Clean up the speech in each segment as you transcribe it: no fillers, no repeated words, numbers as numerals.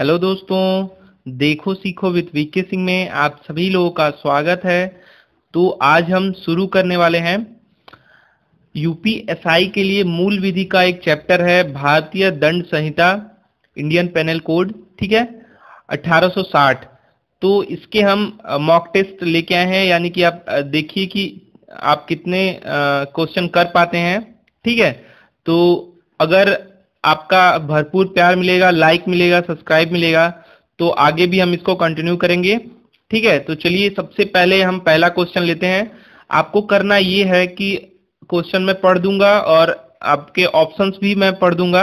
Hello दोस्तों, देखो सीखो विद वीके सिंह में आप सभी लोगों का स्वागत है। तो आज हम शुरू करने वाले हैं यूपीएसआई के लिए मूल विधि का एक चैप्टर है, भारतीय दंड संहिता, इंडियन पेनल कोड। ठीक है, 1860। तो इसके हम मॉक टेस्ट लेके आए हैं, यानी कि आप देखिए कि आप कितने क्वेश्चन कर पाते हैं। ठीक है, तो अगर आपका भरपूर प्यार मिलेगा, लाइक मिलेगा, सब्सक्राइब मिलेगा, तो आगे भी हम इसको कंटिन्यू करेंगे। ठीक है, तो चलिए सबसे पहले हम पहला क्वेश्चन लेते हैं। आपको करना ये है कि क्वेश्चन मैं पढ़ दूंगा और आपके ऑप्शंस भी मैं पढ़ दूंगा।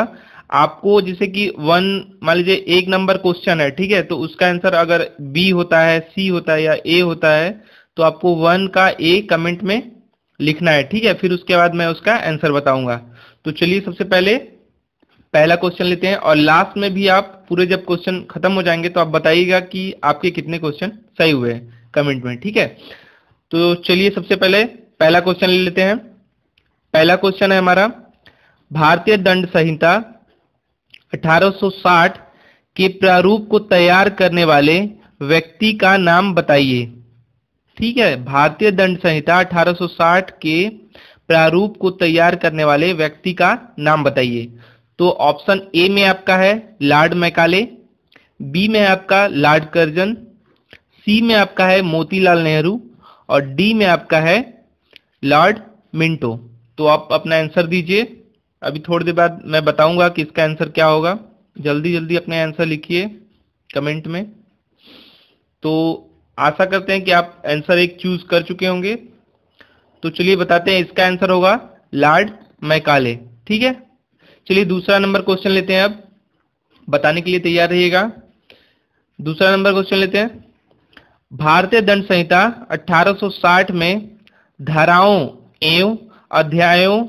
आपको जैसे कि मान लीजिए 1 नंबर क्वेश्चन है, ठीक है, तो उसका आंसर अगर बी होता है, सी होता है या ए होता है, तो आपको 1 का ए कमेंट में लिखना है। ठीक है, फिर उसके बाद मैं उसका आंसर बताऊंगा। तो चलिए सबसे पहले पहला क्वेश्चन लेते हैं, और लास्ट में भी आप पूरे जब क्वेश्चन खत्म हो जाएंगे तो आप बताइएगा कि आपके कितने क्वेश्चन सही हुए हैं कमेंट में। ठीक है, तो चलिए सबसे पहले पहला क्वेश्चन ले लेते हैं। पहला क्वेश्चन है हमारा, भारतीय दंड संहिता 1860 के प्रारूप को तैयार करने वाले व्यक्ति का नाम बताइए। ठीक है, भारतीय दंड संहिता 1860 के प्रारूप को तैयार करने वाले व्यक्ति का नाम बताइए। तो ऑप्शन ए में आपका है लॉर्ड मैकाले, बी में आपका लॉर्ड कर्जन, सी में आपका है मोतीलाल नेहरू, और डी में आपका है लॉर्ड मिंटो। तो आप अपना आंसर दीजिए। अभी थोड़ी देर बाद मैं बताऊंगा कि इसका आंसर क्या होगा। जल्दी जल्दी अपने आंसर लिखिए कमेंट में। तो आशा करते हैं कि आप आंसर एक चूज कर चुके होंगे। तो चलिए बताते हैं, इसका आंसर होगा लॉर्ड मैकाले। ठीक है, चलिए दूसरा नंबर क्वेश्चन लेते हैं। अब बताने के लिए तैयार रहिएगा। दूसरा नंबर क्वेश्चन लेते हैं, भारतीय दंड संहिता 1860 में धाराओं एवं अध्यायों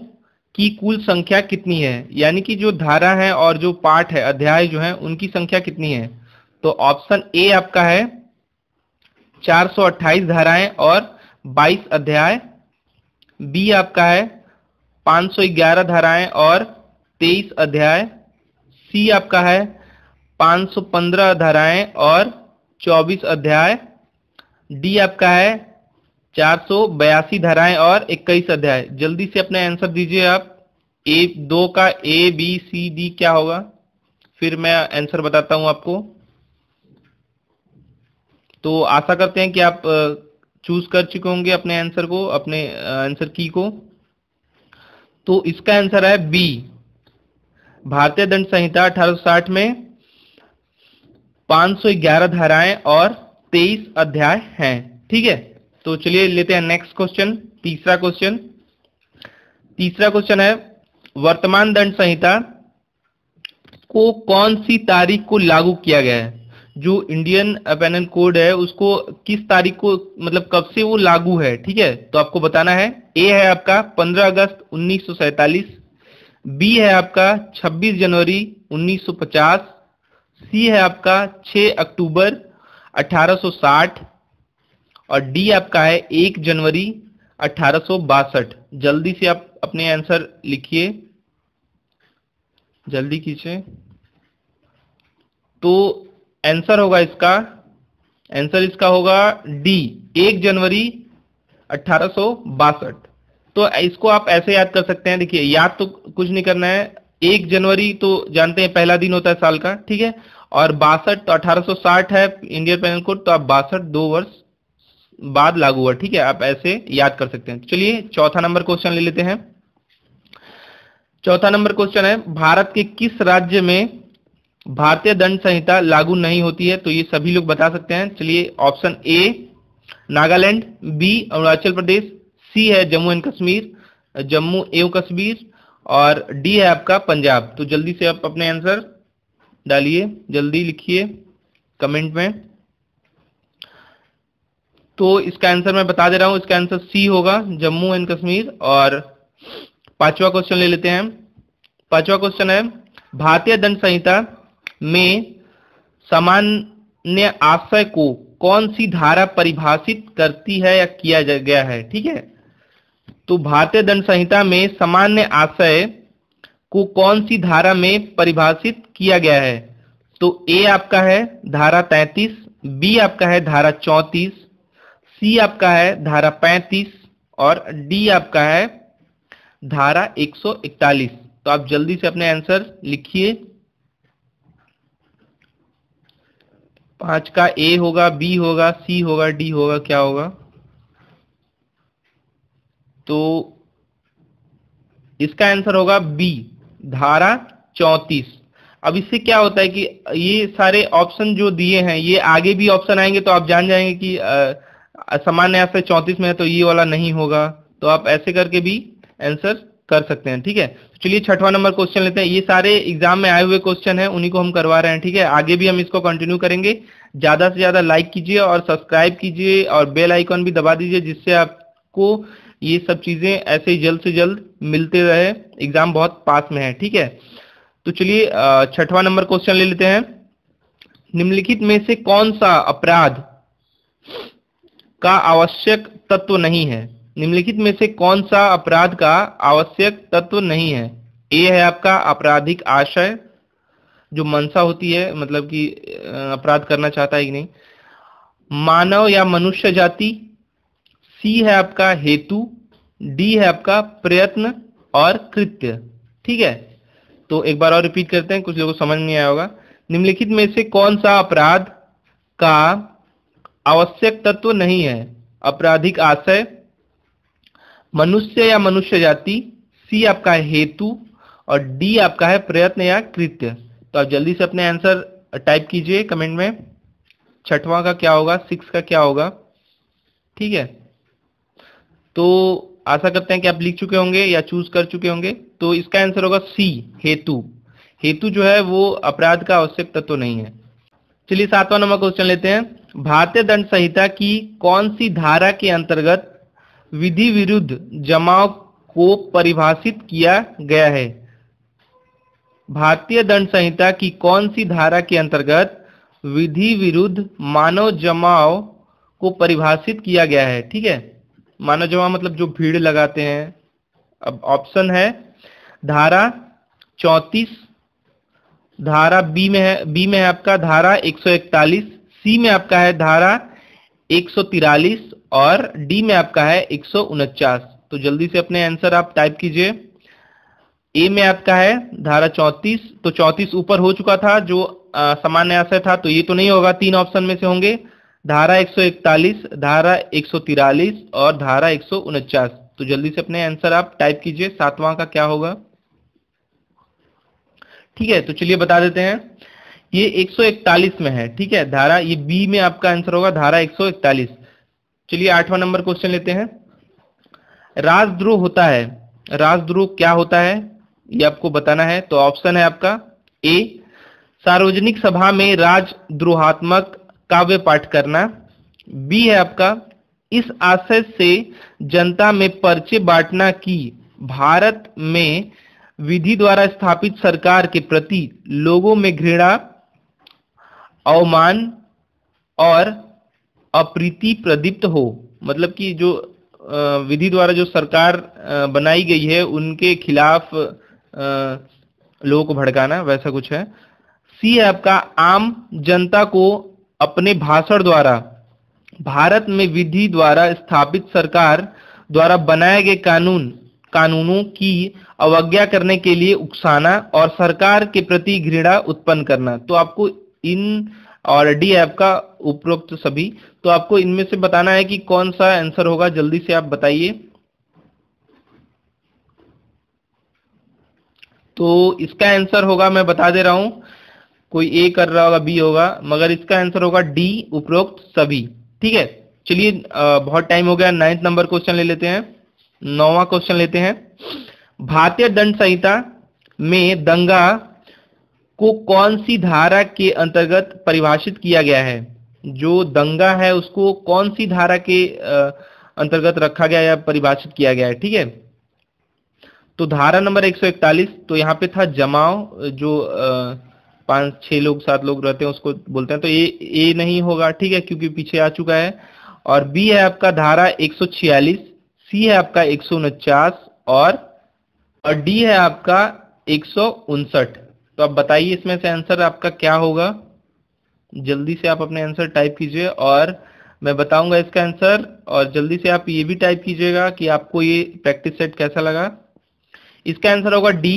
की कुल संख्या कितनी है? यानी कि जो धारा है और जो पाठ है, अध्याय जो है, उनकी संख्या कितनी है? तो ऑप्शन ए आपका है 428 धाराएं और 22 अध्याय, बी आपका है 511 धाराएं और 23 अध्याय, सी आपका है 515 धाराएं और 24 अध्याय, डी आपका है 482 धाराएं और 21 अध्याय। जल्दी से अपने आंसर दीजिए आप। ए दो का ए बी सी डी क्या होगा, फिर मैं आंसर बताता हूं आपको। तो आशा करते हैं कि आप चूज कर चुके होंगे अपने आंसर को, अपने आंसर की को। तो इसका आंसर है बी, भारतीय दंड संहिता 1860 में 511 धाराएं और 23 अध्याय हैं। ठीक है, तो चलिए लेते हैं नेक्स्ट क्वेश्चन, तीसरा क्वेश्चन। तीसरा क्वेश्चन है, वर्तमान दंड संहिता को कौन सी तारीख को लागू किया गया है? जो इंडियन पेनल कोड है उसको किस तारीख को, मतलब कब से वो लागू है? ठीक है, तो आपको बताना है। ए है आपका 15 अगस्त 1947, बी है आपका 26 जनवरी 1950, सी है आपका 6 अक्टूबर 1860, और डी आपका है 1 जनवरी 1862। जल्दी से आप अपने आंसर लिखिए, जल्दी कीजिए। तो आंसर होगा इसका, आंसर इसका होगा डी, 1 जनवरी 1862। तो इसको आप ऐसे याद कर सकते हैं। देखिए, याद तो कुछ नहीं करना है। 1 जनवरी तो जानते हैं पहला दिन होता है साल का, ठीक है, और 62 तो 1860 है इंडियन पेनल कोड, तो आप 62 2 वर्ष बाद लागू हुआ। ठीक है, आप ऐसे याद कर सकते हैं। चलिए चौथा नंबर क्वेश्चन ले लेते हैं। चौथा नंबर क्वेश्चन है, भारत के किस राज्य में भारतीय दंड संहिता लागू नहीं होती है? तो ये सभी लोग बता सकते हैं। चलिए option A Nagaland, B Arunachal Pradesh, C है जम्मू एंड कश्मीर, जम्मू एवं कश्मीर, और डी है आपका पंजाब। तो जल्दी से आप अपने आंसर डालिए, जल्दी लिखिए कमेंट में। तो इसका आंसर मैं बता दे रहा हूं, इसका आंसर सी होगा, जम्मू एंड कश्मीर। और पांचवा क्वेश्चन ले लेते हैं। पांचवा क्वेश्चन है, भारतीय दंड संहिता में सामान्य आशय को कौन सी धारा परिभाषित करती है या किया गया है? ठीक है, तो भारतीय दंड संहिता में सामान्य आशय को कौन सी धारा में परिभाषित किया गया है? तो ए आपका है धारा 33, बी आपका है धारा 34, सी आपका है धारा 35 और डी आपका है धारा 141। तो आप जल्दी से अपने आंसर लिखिए। 5 का ए होगा, बी होगा, सी होगा, डी होगा, क्या होगा? तो इसका आंसर होगा बी, धारा 34। अब इससे क्या होता है कि ये सारे ऑप्शन जो दिए हैं, ये आगे भी ऑप्शन आएंगे तो आप जान जाएंगे कि सामान्य आंसर 34 में है तो ये वाला नहीं होगा। तो आप ऐसे करके भी आंसर कर सकते हैं, ठीक है। तो चलिए छठवां नंबर क्वेश्चन लेते हैं। ये सारे एग्जाम में आए हुए क्वेश्चन हैं, उन्हीं को हम करवा रहे हैं, ठीक है। आगे भी हम इसको कंटिन्यू करेंगे। ज्यादा से ज्यादा लाइक कीजिए और सब्सक्राइब कीजिए और बेल आइकॉन भी दबा दीजिए, जिससे आपको ये सब चीजें ऐसे ही जल्द से जल्द मिलते रहे। एग्जाम बहुत पास में है, ठीक है। तो चलिए छठवां नंबर क्वेश्चन ले लेते हैं। निम्नलिखित में से कौन सा अपराध का आवश्यक तत्व नहीं है? निम्नलिखित में से कौन सा अपराध का आवश्यक तत्व नहीं है? ए है आपका आपराधिक आशय, जो मंशा होती है, मतलब कि अपराध करना चाहता है कि नहीं। मानव या मनुष्य जाति। सी है आपका हेतु, डी है आपका प्रयत्न और कृत्य, ठीक है। तो एक बार और रिपीट करते हैं, कुछ लोगों को समझ नहीं आया होगा। निम्नलिखित में से कौन सा अपराध का आवश्यक तत्व नहीं है? आपराधिक आशय, मनुष्य या मनुष्य जाति, सी आपका है हेतु और डी आपका है प्रयत्न या कृत्य। तो आप जल्दी से अपने आंसर टाइप कीजिए कमेंट में। छठवां का क्या होगा, 6 का क्या होगा, ठीक है। तो आशा करते हैं कि आप लिख चुके होंगे या चूज कर चुके होंगे। तो इसका आंसर होगा सी, हेतु। हेतु जो है वो अपराध का आवश्यक तत्व नहीं है। चलिए 7वां नंबर क्वेश्चन लेते हैं। भारतीय दंड संहिता की कौन सी धारा के अंतर्गत विधि विरुद्ध जमाव को परिभाषित किया गया है? भारतीय दंड संहिता की कौन सी धारा के अंतर्गत विधि विरुद्ध मानव जमाव को परिभाषित किया गया है, ठीक है। मानव जमाव मतलब जो भीड़ लगाते हैं। अब ऑप्शन है धारा 34, धारा बी में है आपका धारा 141, सी में आपका है धारा 143 और डी में आपका है 149। तो जल्दी से अपने आंसर आप टाइप कीजिए। ए में आपका है धारा 34, तो 34 ऊपर हो चुका था जो सामान्य आशय था, तो ये तो नहीं होगा, 3 ऑप्शन में से होंगे धारा 141, धारा 143 और धारा 149। तो जल्दी से अपने आंसर आप टाइप कीजिए। 7वां का क्या होगा, ठीक है। तो चलिए बता देते हैं, ये 141 में है, ठीक है धारा। ये बी में आपका आंसर होगा धारा 141। चलिए 8वां नंबर क्वेश्चन लेते हैं। राजद्रोह होता है, राजद्रोह क्या होता है ये आपको बताना है। तो ऑप्शन है आपका ए, सार्वजनिक सभा में राजद्रोहात्मक काव्य पाठ करना। बी है आपका इस आशय से जनता में पर्चे बांटना कि भारत में विधि द्वारा स्थापित सरकार के प्रति लोगों में घृणा, अवमान और अप्रीति प्रदीप्त हो। मतलब कि जो विधि द्वारा जो सरकार बनाई गई है उनके खिलाफ लोगों को भड़काना, वैसा कुछ है। सी है आपका आम जनता को अपने भाषण द्वारा भारत में विधि द्वारा स्थापित सरकार द्वारा बनाए गए कानूनों की अवज्ञा करने के लिए उकसाना और सरकार के प्रति घृणा उत्पन्न करना। तो आपको इन और डी है आपका उपरोक्त सभी। तो आपको इनमें से बताना है कि कौन सा आंसर होगा, जल्दी से आप बताइए। तो इसका आंसर होगा, मैं बता दे रहा हूं, कोई ए कर रहा होगा, बी होगा, मगर इसका आंसर होगा डी, उपरोक्त सभी, ठीक है। चलिए बहुत टाइम हो गया, 9वां नंबर क्वेश्चन ले लेते हैं। 9वां क्वेश्चन लेते हैं। भारतीय दंड संहिता में दंगा को कौन सी धारा के अंतर्गत परिभाषित किया गया है? जो दंगा है उसको कौन सी धारा के अंतर्गत रखा गया या परिभाषित किया गया है, ठीक है। तो धारा नंबर 141, तो यहाँ पे था जमाव, जो 5-6 लोग 7 लोग रहते हैं उसको बोलते हैं। तो ये नहीं होगा, ठीक है, क्योंकि पीछे आ चुका है। और बी है आपका धारा 146, सी है आपका 149 और डी है आपका 159। तो आप बताइए इसमें से आंसर आपका क्या होगा। जल्दी से आप अपने आंसर टाइप कीजिए और मैं बताऊंगा इसका आंसर, और जल्दी से आप ये भी टाइप कीजिएगा कि आपको ये प्रैक्टिस सेट कैसा लगा। इसका आंसर होगा डी,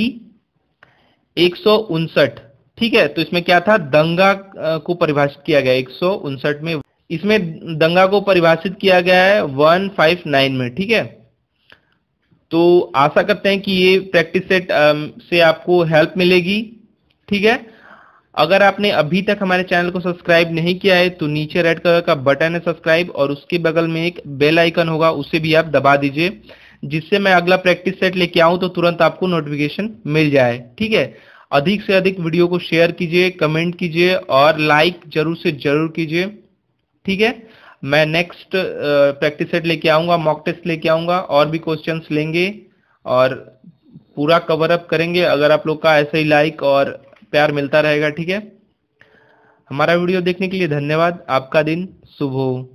159। ठीक है, तो इसमें क्या था, दंगा को परिभाषित किया गया 159 में। इसमें दंगा को परिभाषित किया गया है 159 में। ठीक है, तो आशा करते हैं कि ये प्रैक्टिस सेट से आपको हेल्प मिलेगी। ठीक है, अगर आपने अभी तक हमारे चैनल को सब्सक्राइब नहीं किया है तो नीचे रेड कलर का बटन है सब्सक्राइब, और उसके बगल में एक बेल आइकन होगा, उसे भी आप दबा दीजिए, जिससे मैं अगला प्रैक्टिस सेट लेके आऊं तो तुरंत आपको नोटिफिकेशन मिल जाए। ठीक है, अधिक से अधिक वीडियो को शेयर कीजिए, कमेंट कीजिए और लाइक जरूर से जरूर कीजिए। ठीक है, मैं नेक्स्ट प्रैक्टिस सेट लेके आऊंगा, मॉक टेस्ट लेके आऊंगा, और भी क्वेश्चंस लेंगे और पूरा कवर अप करेंगे अगर आप लोग का ऐसे ही लाइक और प्यार मिलता रहेगा। ठीक है, हमारा वीडियो देखने के लिए धन्यवाद। आपका दिन शुभ हो।